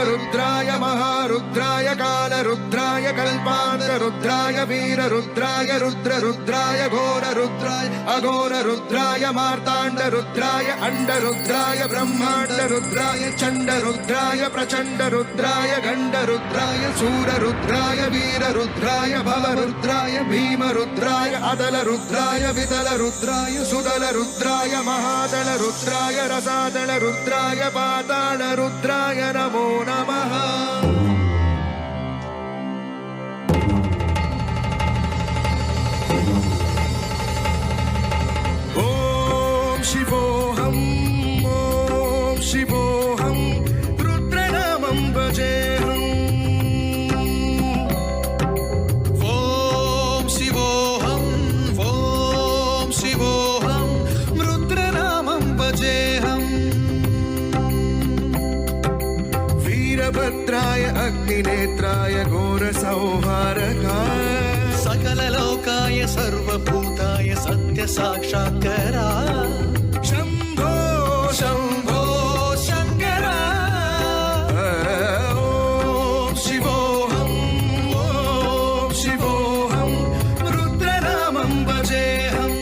रुद्राय महारुद्राय कालरुद्राय कल्पान्तरुद्राय वीररुद्राय रुद्ररुद्राय घोररुद्राय अघोररुद्राय मार्ताण्डरुद्राय अण्डरुद्राय ब्रह्माण्डरुद्राय चण्डरुद्राय प्रचण्डरुद्राय गण्डरुद्राय शूररुद्राय वीररुद्राय भवरुद्राय भीमरुद्राय अदलरुद्राय विदलरुद्राय सुदलरुद्राय महादलरुद्राय रसादलरुद्राय पातालरुद्राय नमो नमः। ॐ शिवोऽहं ॐ शिवोऽहं रुद्रनामं भजेऽहम्। वीरभद्राय अग्निनेत्राय घोरसंहारकाय सकललोकाय सर्वभूताय सत्यसाक्षात्करा शम्भो शम्भो शङ्करा। ॐ शिवोऽहं ॐ शिवोऽहं रुद्रनामं भजेऽहं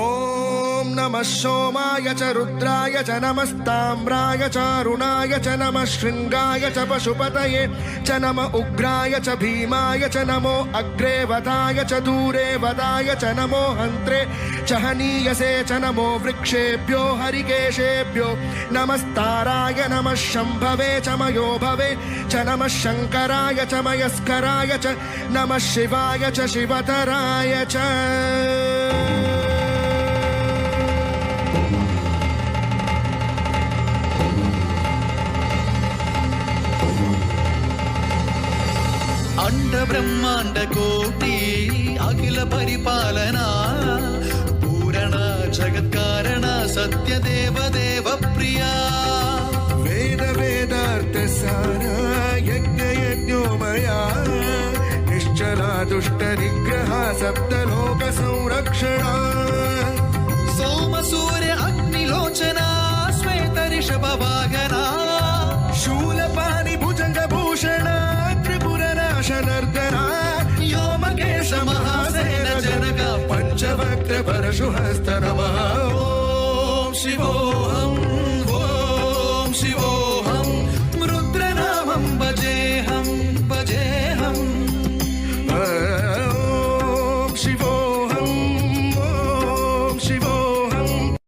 ॐ नमः सोमाय च रुद्राय च नमस्ताम्राय च अरुणाय च नमः शृङ्गाय च पशुपतये च नम उग्राय च भीमाय च नमो अग्रे वदाय च दूरे वदाय च नमो हन्त्रे च हनीयसे च नमो वृक्षेभ्यो हरिकेशेभ्यो नमस्ताराय नमः शम्भवे च मयो भवे च नमः शङ्कराय च मयस्कराय च नमः शिवाय च शिवतराय च। अंड ब्रह्मांड कोटि अखिल परिपालना पूरण जगत्कारण सत्य देव देव प्रिया वेद वेदार्थ सारा यज्ञ यज्ञोमया निश्चला दुष्ट निग्रह सप्तलोक संरक्षणा सोम सूर्य अग्निलोचना श्वेत ऋषभ वाहना शूलपाणि भुजंग भूषण नर्दना व्योमकेश महासेन जनक पंचवक्त्र परशुहस्त नमः। ॐ शिवोऽहम्